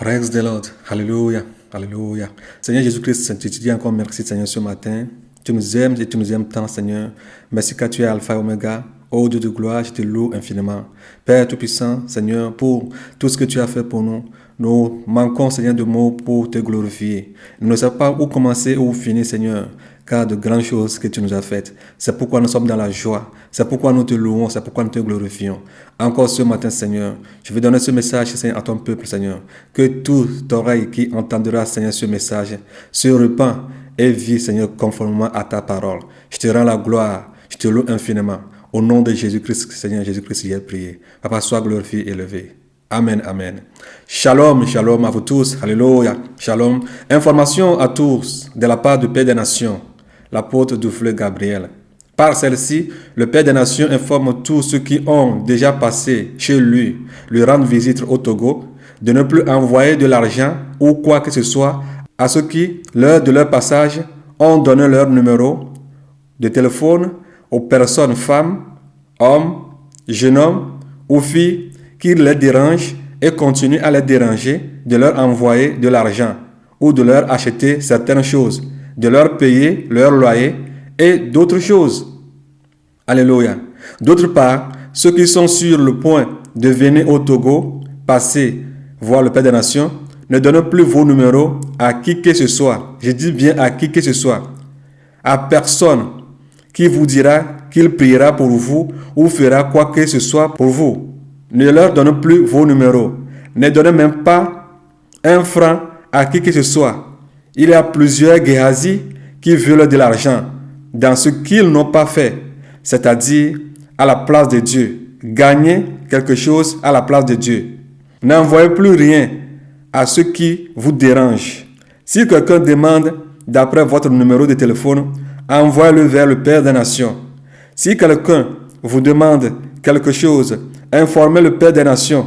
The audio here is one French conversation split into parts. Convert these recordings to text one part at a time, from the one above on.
Praise the Lord. Alléluia. Alléluia. Seigneur Jésus-Christ, je te dis encore merci, Seigneur, ce matin. Tu nous aimes et tu nous aimes tant, Seigneur. Merci car tu es Alpha et Oméga. Ô Dieu de gloire, je te loue infiniment. Père Tout-Puissant, Seigneur, pour tout ce que tu as fait pour nous. Nous manquons, Seigneur, de mots pour te glorifier. Nous ne savons pas où commencer ou où finir, Seigneur, car de grandes choses que tu nous as faites. C'est pourquoi nous sommes dans la joie. C'est pourquoi nous te louons. C'est pourquoi nous te glorifions. Encore ce matin, Seigneur, je vais donner ce message, Seigneur, à ton peuple, Seigneur. Que toute oreille qui entendra, Seigneur, ce message se repent et vit, Seigneur, conformément à ta parole. Je te rends la gloire. Je te loue infiniment. Au nom de Jésus-Christ, Seigneur Jésus-Christ, j'ai prié. Papa, sois glorifié et élevé. Amen, amen. Shalom, shalom à vous tous. Alléluia. Shalom. Information à tous de la part du Père des Nations, l'apôtre Dufle Gabriel. Par celle-ci, le Père des Nations informe tous ceux qui ont déjà passé chez lui rendre visite au Togo de ne plus envoyer de l'argent ou quoi que ce soit à ceux qui, l'heure de leur passage, ont donné leur numéro de téléphone aux personnes, femmes, hommes, jeunes hommes ou filles qui les dérangent et continuent à les déranger, de leur envoyer de l'argent ou de leur acheter certaines choses, de leur payer leur loyer et d'autres choses. Alléluia. D'autre part, ceux qui sont sur le point de venir au Togo, passer voir le Père des Nations, ne donnez plus vos numéros à qui que ce soit. Je dis bien à qui que ce soit. À personne qui vous dira qu'il priera pour vous ou fera quoi que ce soit pour vous. Ne leur donnez plus vos numéros. Ne donnez même pas un franc à qui que ce soit. Il y a plusieurs Géhazis qui veulent de l'argent dans ce qu'ils n'ont pas fait, c'est-à-dire à la place de Dieu. Gagner quelque chose à la place de Dieu. N'envoyez plus rien à ceux qui vous dérangent. Si quelqu'un demande d'après votre numéro de téléphone, envoyez-le vers le Père des Nations. Si quelqu'un vous demande quelque chose, informez le Père des Nations.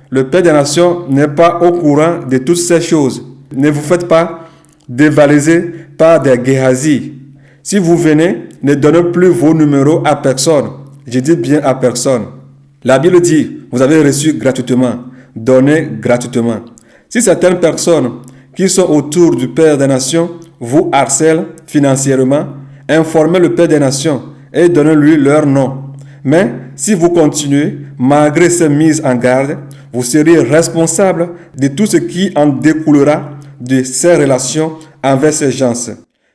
Le Père des Nations n'est pas au courant de toutes ces choses. Ne vous faites pas dévaliser par des Géhazis. Si vous venez, ne donnez plus vos numéros à personne. Je dis bien à personne. La Bible dit, vous avez reçu gratuitement, donnez gratuitement. Si certaines personnes qui sont autour du Père des Nations vous harcèlent financièrement, informez le Père des Nations et donnez-lui leur nom. Mais si vous continuez, malgré ces mises en garde, vous serez responsable de tout ce qui en découlera de ces relations envers ces gens.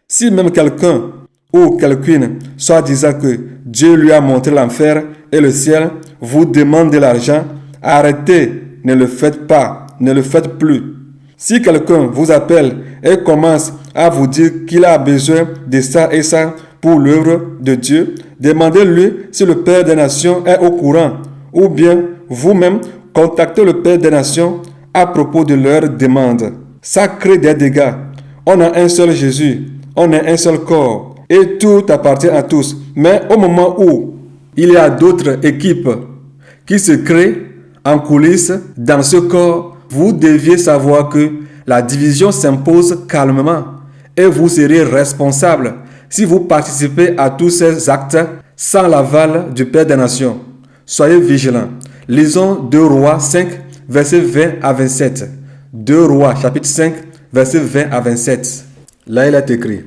Si même quelqu'un ou quelqu'une, soit disant que Dieu lui a montré l'enfer et le ciel, vous demande de l'argent, arrêtez, ne le faites pas, ne le faites plus. Si quelqu'un vous appelle et commence à vous dire qu'il a besoin de ça et ça pour l'œuvre de Dieu, demandez-lui si le Père des Nations est au courant, ou bien vous-même contactez le Père des Nations à propos de leur demande. Ça crée des dégâts. On a un seul Jésus, on a un seul corps, et tout appartient à tous. Mais au moment où il y a d'autres équipes qui se créent en coulisses dans ce corps, vous deviez savoir que la division s'impose calmement et vous serez responsable si vous participez à tous ces actes sans l'aval du Père des Nations. Soyez vigilants. Lisons 2 Rois 5, versets 20 à 27. 2 Rois, chapitre 5, versets 20 à 27. Là, il est écrit.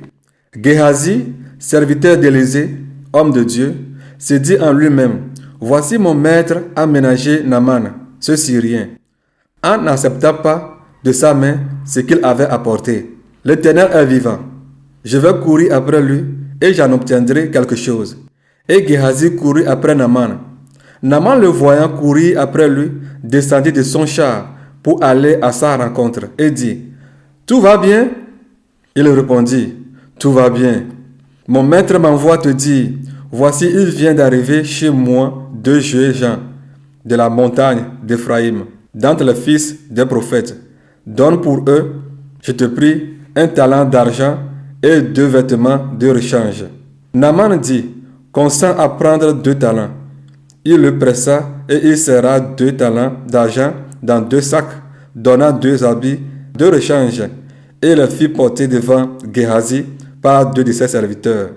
Géhazi, serviteur d'Élysée, homme de Dieu, se dit en lui-même, voici mon maître a ménagé Naaman, ce Syrien, en n'acceptant pas de sa main ce qu'il avait apporté. L'Éternel est vivant. Je vais courir après lui et j'en obtiendrai quelque chose. Et Géhazi courut après Naaman. Naaman le voyant courir après lui, descendit de son char pour aller à sa rencontre et dit, tout va bien? Il répondit, tout va bien. Mon maître m'envoie te dire, voici il vient d'arriver chez moi 2 jeunes gens de la montagne d'Éphraïm, d'entre les fils des prophètes. Donne pour eux, je te prie, 1 talent d'argent et 2 vêtements de rechange. Naaman dit, consent à prendre 2 talents. Il le pressa et il serra 2 talents d'argent dans 2 sacs, donna 2 habits de rechange et les fit porter devant Géhazi par 2 de ses serviteurs.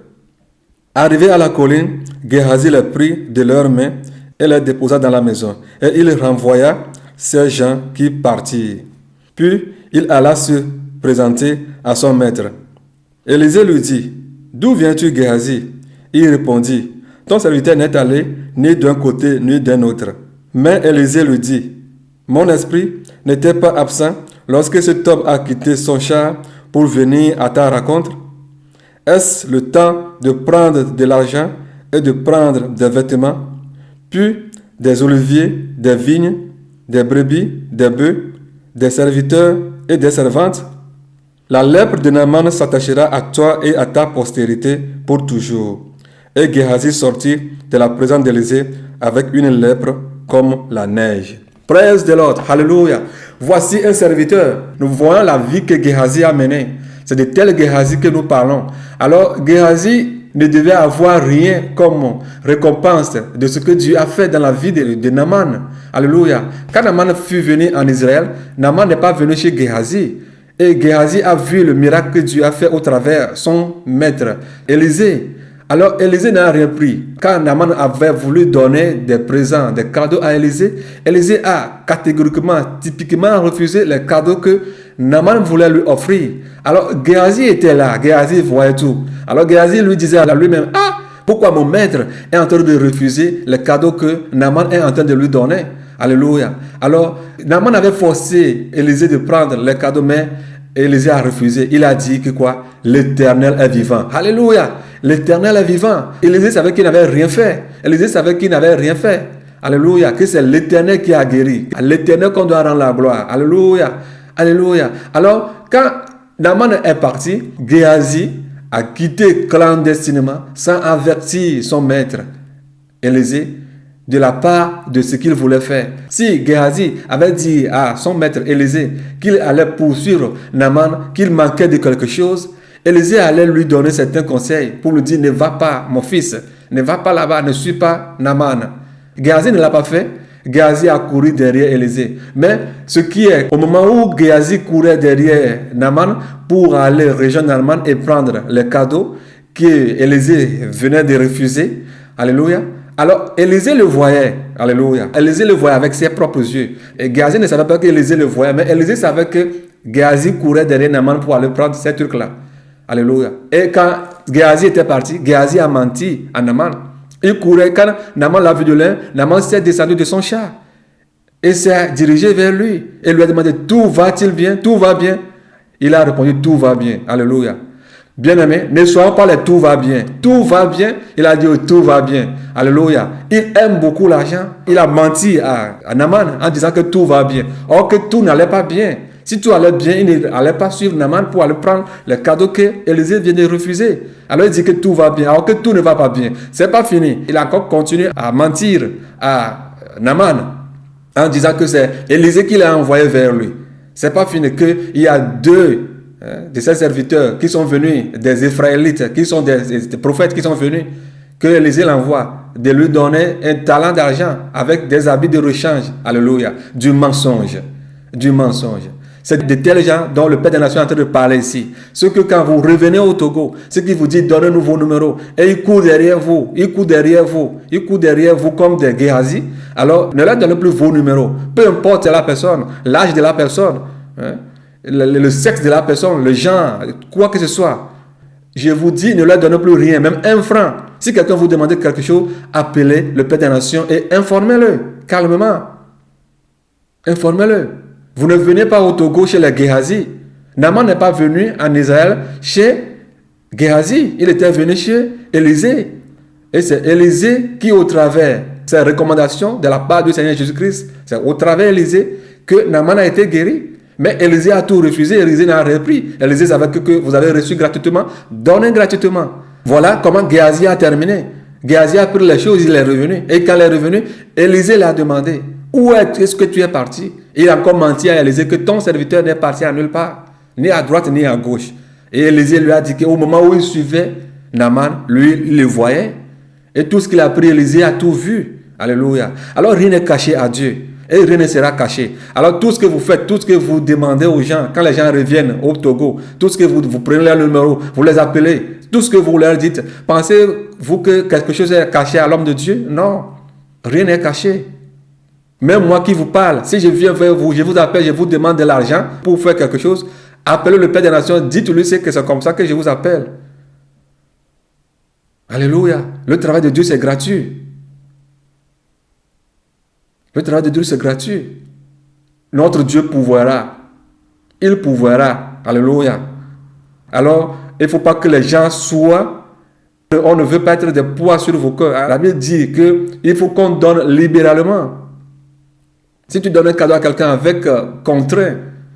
Arrivé à la colline, Géhazi les prit de leurs mains et les déposa dans la maison, et il renvoya ces gens qui partirent. Puis il alla se présenter à son maître. Élisée lui dit, « D'où viens-tu, Géasi ?» Il répondit, « Ton serviteur n'est allé ni d'un côté ni d'un autre. » Mais Élisée lui dit, « Mon esprit n'était pas absent lorsque cet homme a quitté son char pour venir à ta rencontre? Est-ce le temps de prendre de l'argent et de prendre des vêtements, puis des oliviers, des vignes, des brebis, des bœufs, des serviteurs et des servantes? La lèpre de Naaman s'attachera à toi et à ta postérité pour toujours. » Et Géhazi sortit de la présence d'Élisée avec une lèpre comme la neige. Praise de l'autre. Alléluia. Voici un serviteur. Nous voyons la vie que Géhazi a menée. C'est de tel Géhazi que nous parlons. Alors, Géhazi ne devait avoir rien comme récompense de ce que Dieu a fait dans la vie de Naaman. Alléluia. Quand Naaman fut venu en Israël, Naaman n'est pas venu chez Géhazi. Et Géhazi a vu le miracle que Dieu a fait au travers son maître, Élisée. Alors Élisée n'a rien pris. Quand Naaman avait voulu donner des présents, des cadeaux à Élisée, Élisée a catégoriquement, typiquement refusé les cadeaux que Naaman voulait lui offrir. Alors Géhazi était là, Géhazi voyait tout. Alors Géhazi lui disait à lui-même, « Ah, pourquoi mon maître est en train de refuser les cadeaux que Naaman est en train de lui donner ?» Alléluia. Alors Naaman avait forcé Élisée de prendre les cadeaux, mais Élisée a refusé. Il a dit que quoi? L'Éternel est vivant. Alléluia. L'Éternel est vivant. Élisée savait qu'il n'avait rien fait. Élisée savait qu'il n'avait rien fait. Alléluia. Que c'est l'Éternel qui a guéri. À l'Éternel qu'on doit rendre la gloire. Alléluia. Alléluia. Alors, quand Naaman est parti, Géhazi a quitté clandestinement sans avertir son maître, Élisée, de la part de ce qu'il voulait faire. Si Géhazi avait dit à son maître Élisée qu'il allait poursuivre Naaman, qu'il manquait de quelque chose, Élisée allait lui donner certains conseils pour lui dire, ne va pas, mon fils, ne va pas là-bas, ne suis pas Naaman. Géhazi ne l'a pas fait. Géhazi a couru derrière Élisée. Mais ce qui est, au moment où Géhazi courait derrière Naaman pour aller rejoindre Naaman et prendre les cadeaux que Élisée venait de refuser, alléluia, alors Élisée le voyait, alléluia, Élisée le voyait avec ses propres yeux. Et Géhazi ne savait pas qu'Élisée le voyait, mais Élisée savait que Géhazi courait derrière Naaman pour aller prendre ces trucs-là. Alléluia. Et quand Géhazi était parti, Géhazi a menti à Naaman. Il courait, quand Naaman l'a vu de loin, Naaman s'est descendu de son char et s'est dirigé vers lui et lui a demandé, tout va-t-il bien? Tout va bien? Il a répondu, tout va bien. Alléluia. Bien-aimé, ne soyons pas les tout va bien. Tout va bien, il a dit tout va bien. Alléluia. Il aime beaucoup l'argent. Il a menti à Naaman en disant que tout va bien. Or que tout n'allait pas bien. Si tout allait bien, il n'allait pas suivre Naaman pour aller prendre les cadeaux que Élisée vient de refuser. Alors il dit que tout va bien, alors que tout ne va pas bien. C'est pas fini. Il a encore continué à mentir à Naaman en disant que c'est Élisée qui l'a envoyé vers lui. C'est pas fini, qu'il y a deux de ses serviteurs qui sont venus, des Israélites, qui sont des prophètes qui sont venus, que Élisée l'envoie de lui donner un talent d'argent avec des habits de rechange. Alléluia. Du mensonge. Du mensonge. C'est de tels gens dont le Père des Nations est en train de parler ici. Ceux que quand vous revenez au Togo, ceux qui vous disent donnez-nous vos numéros, et ils courent derrière vous, ils courent derrière vous, ils courent derrière vous comme des Géhazi. Alors ne leur donnez plus vos numéros. Peu importe la personne, l'âge de la personne, hein, le sexe de la personne, le genre, quoi que ce soit. Je vous dis, ne leur donnez plus rien, même un franc. Si quelqu'un vous demande quelque chose, appelez le Père des Nations et informez-le calmement. Informez-le. Vous ne venez pas au Togo chez les Géhazi. Naaman n'est pas venu en Israël chez Géhazi. Il était venu chez Élisée. Et c'est Élisée qui, au travers ses recommandations de la part du Seigneur Jésus-Christ, c'est au travers d'Élisée que Naaman a été guéri. Mais Élisée a tout refusé. Élisée n'a rien pris. Élisée savait que vous avez reçu gratuitement, donnez gratuitement. Voilà comment Géhazi a terminé. Géhazi a pris les choses, il est revenu. Et quand il est revenu, Élisée l'a demandé, où est-ce que tu es parti? Il a encore menti à Élisée que ton serviteur n'est parti à nulle part, ni à droite ni à gauche. Et Élisée lui a dit qu'au moment où il suivait Naaman, lui, il le voyait. Et tout ce qu'il a pris, Élisée a tout vu. Alléluia. Alors rien n'est caché à Dieu. Et rien ne sera caché. Alors tout ce que vous faites, tout ce que vous demandez aux gens, quand les gens reviennent au Togo, tout ce que vous prenez leur numéro, vous les appelez, tout ce que vous leur dites, pensez-vous que quelque chose est caché à l'homme de Dieu? Non, rien n'est caché. Même moi qui vous parle, si je viens vers vous, je vous appelle, je vous demande de l'argent pour faire quelque chose, appelez le Père des Nations, dites-lui que c'est comme ça que je vous appelle. Alléluia. Le travail de Dieu, c'est gratuit. Le travail de Dieu, c'est gratuit. Notre Dieu pourvoira. Il pourvoira. Alléluia. Alors, il ne faut pas que les gens soient... On ne veut pas être des poids sur vos cœurs. La Bible dit qu'il faut qu'on donne libéralement. Si tu donnes un cadeau à quelqu'un avec contraint,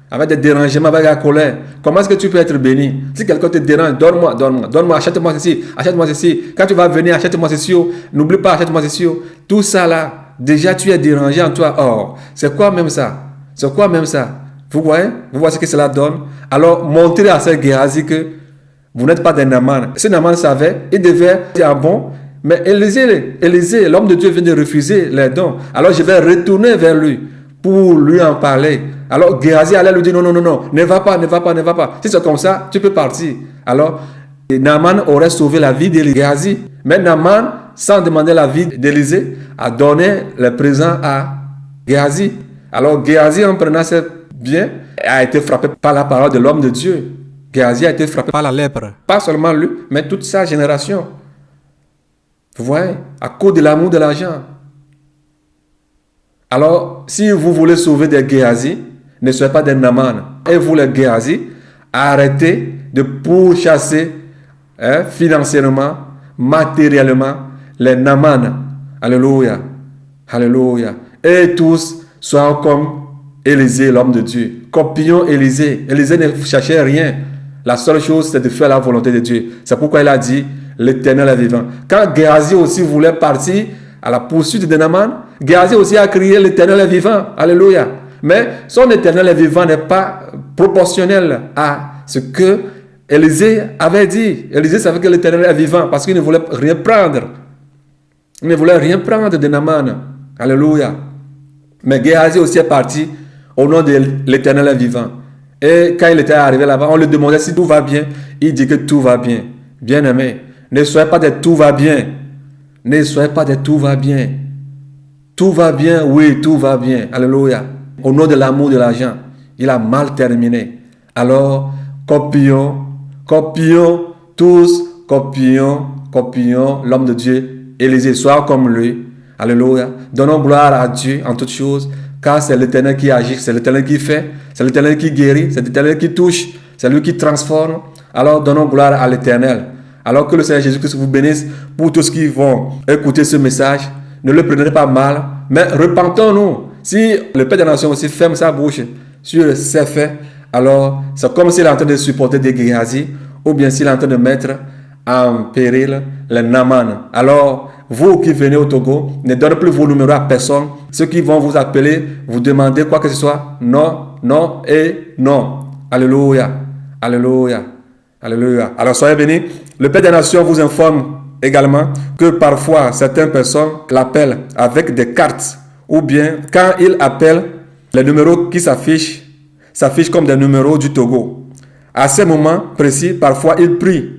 avec des dérangements, avec la colère, comment est-ce que tu peux être béni? Si quelqu'un te dérange, donne-moi, achète-moi ceci. Quand tu vas venir, achète-moi ceci. N'oublie pas, achète-moi ceci. Tout ça là, déjà tu es dérangé en toi. Oh, c'est quoi même ça? C'est quoi même ça? Vous voyez ce que cela donne? Alors, montrez à ce Géhazi que vous n'êtes pas des Naaman. Si Naaman savait, il devait dire bon, mais Élisée, l'homme de Dieu vient de refuser les dons. Alors je vais retourner vers lui pour lui en parler. Alors Géhazi allait lui dire non, ne va pas. Si c'est comme ça, tu peux partir. Alors Naaman aurait sauvé la vie d'Élisée. Mais Naaman, sans demander la vie d'Élisée, a donné le présent à Géhazi. Alors Géhazi, en prenant ses biens, a été frappé par la parole de l'homme de Dieu. Géhazi a été frappé par la lèpre. Pas seulement lui, mais toute sa génération. Vous voyez, à cause de l'amour de l'argent. Alors, si vous voulez sauver des Géhazi, ne soyez pas des Naaman. Et vous, les Géhazi, arrêtez de pourchasser financièrement, matériellement, les Naaman. Alléluia. Alléluia. Et tous soient comme Élisée, l'homme de Dieu. Copions Élisée. Élisée ne cherchait rien. La seule chose, c'est de faire la volonté de Dieu. C'est pourquoi il a dit, l'Éternel est vivant. Quand Géhazi aussi voulait partir à la poursuite de Naaman, Géhazi aussi a crié, l'Éternel est vivant. Alléluia. Mais son Éternel est vivant n'est pas proportionnel à ce que Élisée avait dit. Élisée savait que l'Éternel est vivant parce qu'il ne voulait rien prendre. Il ne voulait rien prendre de Naaman. Alléluia. Mais Géhazi aussi est parti au nom de l'Éternel est vivant. Et quand il était arrivé là-bas, on lui demandait si tout va bien. Il dit que tout va bien. Bien-aimé, ne soyez pas des tout va bien. Ne soyez pas des tout va bien. Tout va bien, oui, tout va bien. Alléluia. Au nom de l'amour de l'argent, il a mal terminé. Alors, copions tous, copions l'homme de Dieu. Élisée, sois comme lui. Alléluia. Donnons gloire à Dieu en toutes choses. Car c'est l'Éternel qui agit, c'est l'Éternel qui fait, c'est l'Éternel qui guérit, c'est l'Éternel qui touche, c'est lui qui transforme. Alors donnons gloire à l'Éternel. Alors que le Seigneur Jésus-Christ vous bénisse pour tous ceux qui vont écouter ce message. Ne le prenez pas mal, mais repentons-nous. Si le Père des Nations aussi ferme sa bouche sur ces faits, alors c'est comme s'il est en train de supporter des Géhazi, ou bien s'il est en train de mettre en péril les Naaman. Alors, vous qui venez au Togo, ne donnez plus vos numéros à personne. Ceux qui vont vous appeler, vous demander quoi que ce soit, non et non. Alléluia. Alléluia. Alléluia. Alors soyez bénis. Le Père des Nations vous informe également que parfois certaines personnes l'appellent avec des cartes ou bien quand il appelle, les numéros qui s'affichent comme des numéros du Togo. À ces moments précis, parfois il prie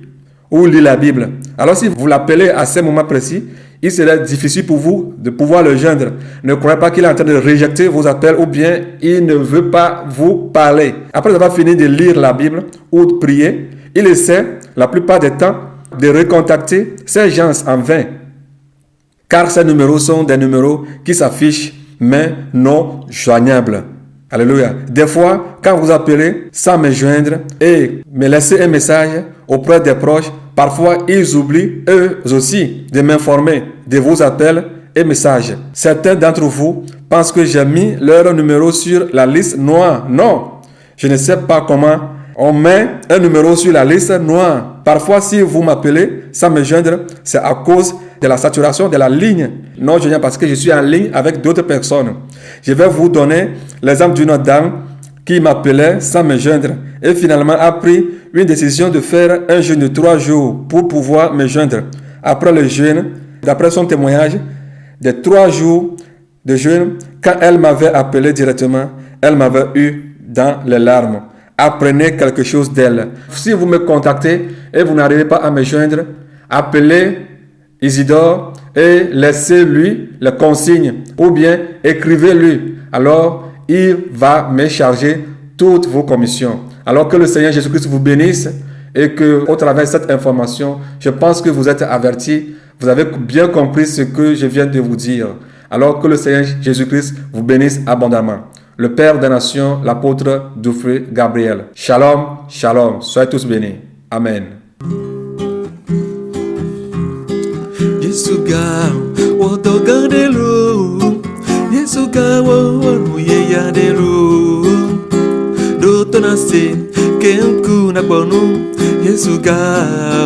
ou lit la Bible. Alors si vous l'appelez à ces moments précis, il serait difficile pour vous de pouvoir le joindre. Ne croyez pas qu'il est en train de rejeter vos appels ou bien il ne veut pas vous parler. Après avoir fini de lire la Bible ou de prier, il essaie la plupart du temps de recontacter ces gens en vain. Car ces numéros sont des numéros qui s'affichent mais non joignables. Alléluia. Des fois, quand vous appelez sans me joindre et me laisser un message auprès des proches, parfois ils oublient eux aussi de m'informer de vos appels et messages. Certains d'entre vous pensent que j'ai mis leur numéro sur la liste noire. Non, je ne sais pas comment on met un numéro sur la liste noire. Parfois, si vous m'appelez sans me joindre, c'est à cause de la saturation de la ligne non joignable parce que je suis en ligne avec d'autres personnes. Je vais vous donner l'exemple d'une dame qui m'appelait sans me joindre et finalement a pris une décision de faire un jeûne de 3 jours pour pouvoir me joindre. Après le jeûne, d'après son témoignage, des 3 jours de jeûne, quand elle m'avait appelé directement, elle m'avait eu dans les larmes. Apprenez quelque chose d'elle. Si vous me contactez et vous n'arrivez pas à me joindre, appelez Isidore et laissez-lui les consignes ou bien écrivez-lui. Alors, il va me charger toutes vos commissions. Alors que le Seigneur Jésus-Christ vous bénisse et que, au travers de cette information, je pense que vous êtes avertis, vous avez bien compris ce que je viens de vous dire. Alors que le Seigneur Jésus-Christ vous bénisse abondamment. Le Père des Nations, l'apôtre Dufresne Gabriel. Shalom, shalom. Soyez tous bénis. Amen. Yesuga wotogandelu Yesuga wonuyeyadelu Dotonase kenku nakbonu Yesuga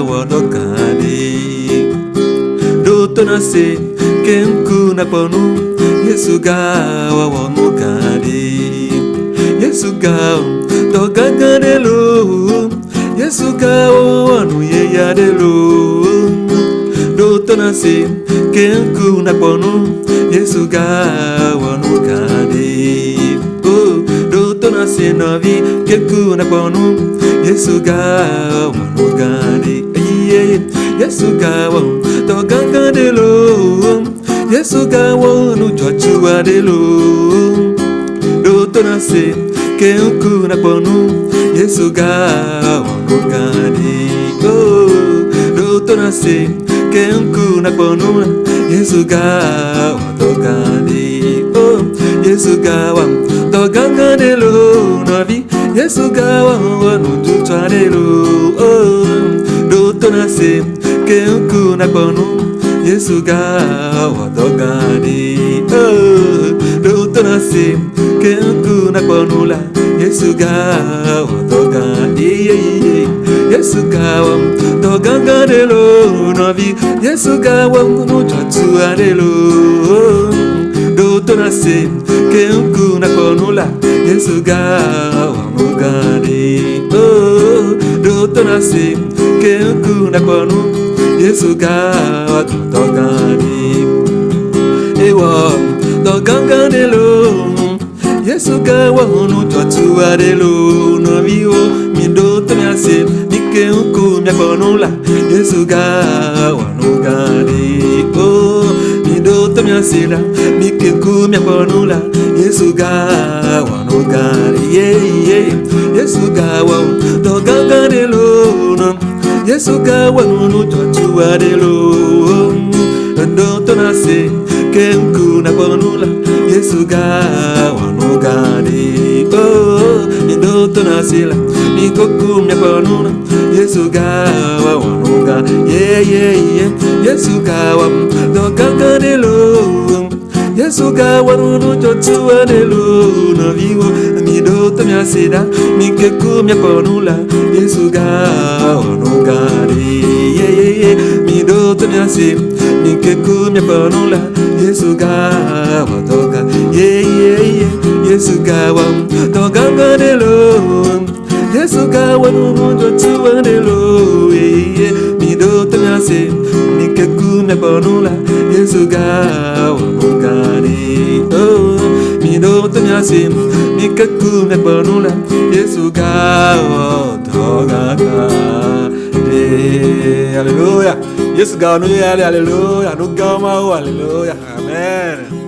wotogande Dotonase kenku nakbonu Yesuga wonugande Yesuga togandelu Yesuga wonuyeyadelu Dotonase kenku nakbonu Yesuga wanugande Dotonase navi kenku nakbonu Yesuga wanugande Yesuga wan togangande lo Yesuga wanu jochuade lo Dotonase kenku nakbonu Yesuga wanugande Dotonase kenku nakbonu Yesuga watogande Yesuga watogande lo navi Yesuga wanujuchade lo Dotonase kenku nakbonu Yesuga watogande Dotonase kenku nakbonu la Yesuga watogande Yesuga watogande lo navi Yesuga wanujuchade lo Dotonase kenku nakbonu la Yesuga wanugande Dotonase kenku nakbonu Yesuga watogande Ewa togangande lo Yesuga wanujuchade lo navi o mi dotonase kenku nakbonu la Yesuga wanugande mi dotonase la mi kenku nakbonu la Yesuga wanugande Yesuga watogande lo Yesuga wanujuchade lo Dotonase kenku nakbonu la Yesuga wanugande Dotonase la mi kenku nakbonu la Yesuga wanugande Yesuga watogande lo Yesuga wanujuchade lo naviwo mi dotonase la mi kenku nakbonu la Yesuga wanugande mi dotonase mi kenku nakbonu la Yesuga watogande Yesuga watogande lo Yesuga wanujuchade lo mi dotonase mi kenku nakbonu la Yesuga wanugande mi dotonase mi kenku nakbonu la Yesuga watogande. Alléluia. Yesuga wanuyale. Alléluia. Nugama. Alléluia. Amen.